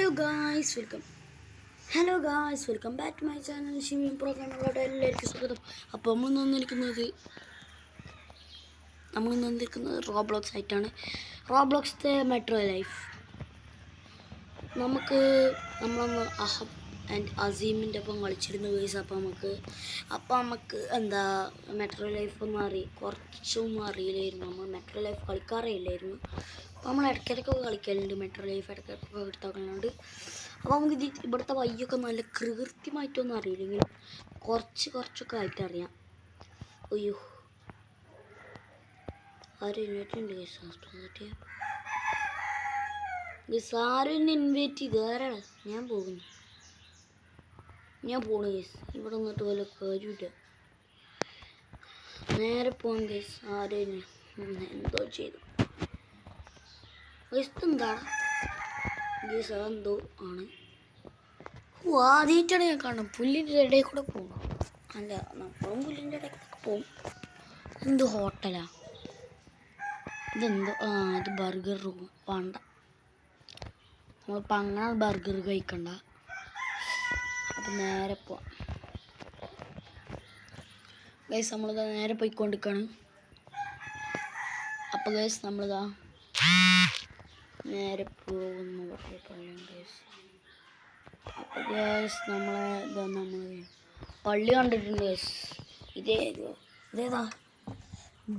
Hello guys welcome back to my channel ഷിമിയും പ്രോഗ്രാമിലോട്ട് എല്ലാവർക്കും സ്വാഗതം. അപ്പോൾ നമ്മൾ വന്നിരിക്കുന്നത് റോബ്ലോക്സ് ആയിട്ടാണ്. റോബ്ലോക്സിൻ്റെ മെട്രോ ലൈഫ് നമ്മളൊന്ന് അഹബ് ആൻഡ് അസീമിൻ്റെ ഒപ്പം കളിച്ചിരുന്നു ഗൈസ്. അപ്പോൾ നമുക്ക് എന്താ മെട്രോ ലൈഫ് കുറച്ചൊന്നും അറിയില്ലായിരുന്നു. നമ്മൾ മെട്രോ ലൈഫ് കളിക്കാറേ ഇല്ലായിരുന്നു. അപ്പോൾ നമ്മൾ ഇടയ്ക്കിടയ്ക്കൊക്കെ കളിക്കലുണ്ട്, മെട്രോ ലൈഫ് ഇടയ്ക്കിടയ്ക്കൊക്കെ എടുത്താക്കുന്നുണ്ട്. അപ്പോൾ നമുക്ക് ഇവിടുത്തെ വഴിയൊക്കെ നല്ല കൃത്യമായിട്ടൊന്നും അറിയില്ലെങ്കിലും കുറച്ചൊക്കെ ആയിട്ട് അറിയാം. അയ്യോ, ആരും ഇൻവൈറ്റുണ്ട് ആരും എന്നെ ഇൻവൈറ്റ് ചെയ്തു. ആരാണ്? ഞാൻ പോണു ഗൈസ്. ഇവിടെ നിന്നിട്ട് വല്ല കാര്യമില്ല. നേരെ പോകാൻ ഗൈസ്. ആരും എന്തോ ചെയ്തു ഗൈസ്. എന്താ ഗൈസ്? അതെന്തോ ആണ്. ആദ്യമായിട്ടാണ് ഞാൻ കാണുന്നത്. പുല്ലിൻ്റെ ഇടയിൽ കൂടെ പോകും. അല്ല, നമ്മളും പുല്ലിൻ്റെ ഇടയിൽ കൂടെ പോകും. എന്ത് ഹോട്ടലാ ഇതെന്തോ? ഇത് ബർഗർ റൂം. വേണ്ട, നമ്മളിപ്പോൾ അങ്ങനെ ബർഗർ കഴിക്കണ്ട. അപ്പം നേരെ പോവാം ഗൈസ്. നമ്മളിതാ നേരെ പോയിക്കൊണ്ടിരിക്കുകയാണ്. അപ്പോൾ ഗൈസ് നമ്മളിതാ നേരെ പോകുന്നു ഗൈസ്. അപ്പോൾ ഗൈസ് നമ്മൾ പള്ളി കണ്ടിട്ടുണ്ട് ഗൈസ്.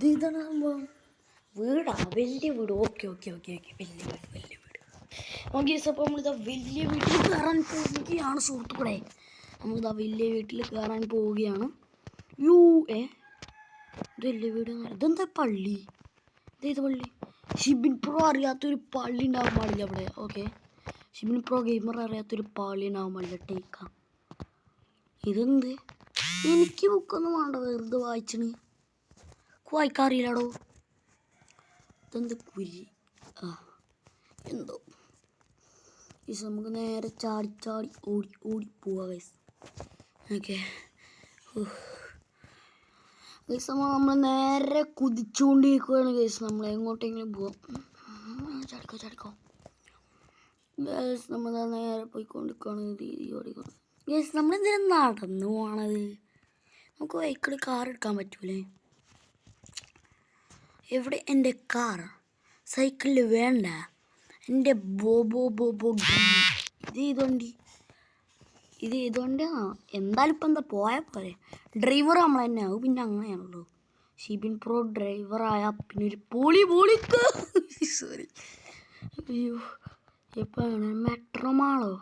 ഇതാണ് സംഭവം. വീടാ? വലിയ വീട്. ഓക്കെ വലിയ വീട്. ഓക്കെ. അപ്പോൾ നമ്മളിതാ വലിയ വീട്ടിൽ കയറാൻ പോവുകയാണ് സുഹൃത്തുക്കളെ. നമ്മളിതാ വലിയ വീട്ടിൽ കയറാൻ പോവുകയാണ്. ഇത് വലിയ വീട്. ഇതെന്താ പള്ളി? ഇതേത് പള്ളി? ഷിബിൻ പ്രോ അറിയാത്തൊരു പള്ളി ഉണ്ടാവാൻ പാടില്ല അവിടെ. ഓക്കെ, ഷിബിൻ പ്രോ ഗെയിമർ അറിയാത്തൊരു പള്ളി ഉണ്ടാവാൻ പാടില്ല. ടേക്കാം. ഇതെന്ത്? എനിക്ക് ബുക്കൊന്നും വേണ്ട, വെറുതെ വായിക്കാറിയില്ലാടോ. ഇതെന്ത് കുരി? എന്തോ ഗൈസ്. നമുക്ക് നേരെ ചാടി ഓടി പോവാ ഗൈസ്. ഓക്കെ ഗൈസ്, നമ്മൾ നേരെ കുതിച്ചുകൊണ്ടിരിക്കുകയാണ് ഗൈസ്. നമ്മൾ എങ്ങോട്ടെങ്കിലും പോവാം. ചാടിക്കോ ഗൈസ്. നമ്മൾ നേരെ പോയിക്കൊണ്ടിരിക്കുകയാണ് ഗൈസ്. നമ്മളെന്തിനാ നടന്നു പോണത്? നമുക്ക് വെഹിക്കിൾ കാർ എടുക്കാൻ പറ്റൂലേ? എവിടെ എൻ്റെ കാർ? സൈക്കിളിൽ വേണ്ട. എൻ്റെ ബോ ഇത് ഇതുകൊണ്ട് എന്തായാലും ഇപ്പം എന്താ പോയാൽ പോരെ. ഡ്രൈവർ നമ്മൾ തന്നെ ആവും. പിന്നെ അങ്ങനെയാണല്ലോ, ഷിബിൻ പ്രോ ഡ്രൈവറായ പിന്നെ ഒരു പൊളിക്ക്. സോറി. അയ്യോ, എപ്പോഴാണ് മെട്രോ മാളോ?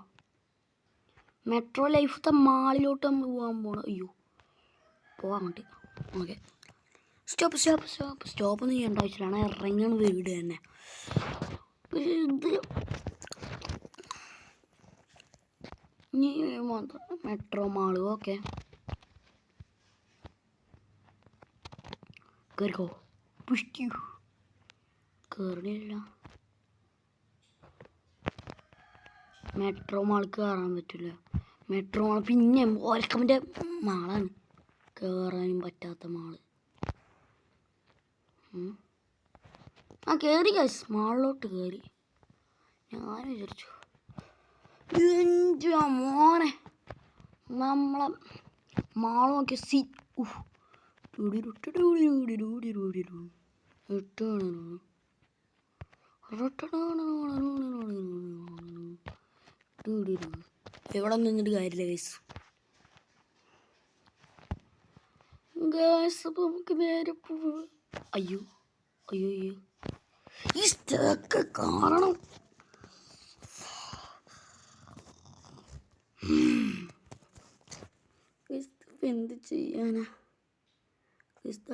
മെട്രോ ലൈഫത്തെ മാളിലോട്ട് നമ്മൾ പോകാൻ. അയ്യോ, പോവാൻ അങ്ങോട്ട്. ഓക്കെ, സ്റ്റോപ്പൊന്നും ചെയ്യേണ്ട ആവശ്യമില്ലാണ്. ഇറങ്ങണ വീട് തന്നെ. ഇത് മെട്രോ മാള്. ഓക്കെ, കയറിക്കോ. പുഷ്ടി കയറില്ല. മെട്രോ മാൾക്ക് കയറാൻ പറ്റില്ല. മെട്രോ മാൾ പിന്നെ ഓൽക്കമിൻ്റെ മാളാണ്, കയറാനും പറ്റാത്ത മാള്. കയറി ഗൈസ്. മാളിലോട്ട് കയറി. ഞാൻ വിചാരിച്ചു എൻ്റെ മോനെ നമ്മളെ മാള് നോക്കിയ എവിടെ നിന്നിട്ട് കാര്യമില്ല ഗൈസ്. അപ്പോൾ നമുക്ക് നേരെ പോവാം. അയ്യോ ഈ സ്റ്റേക്ക് കാണണം. എന്ത് ചെയ്യാനാ?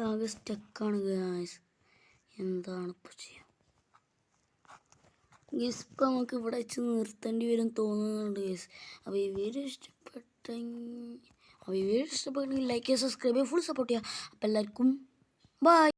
ആകെ സ്റ്റക്കാണ് ഗൈസ്. എന്താണ് ഇപ്പോൾ ചെയ്യാം ഗൈസ്? ഇപ്പം നമുക്ക് ഇവിടെ വെച്ച് നിർത്തേണ്ടി വരും തോന്നുന്നുണ്ട് ഗൈസ്. അപ്പോൾ ഈ വീഡിയോ ഇഷ്ടപ്പെട്ടെങ്കിൽ ലൈക്ക് ചെയ്യുക, സബ്സ്ക്രൈബ് ചെയ്യുക, ഫുൾ സപ്പോർട്ട് ചെയ്യുക. അപ്പോൾ എല്ലാവർക്കും ബൈ.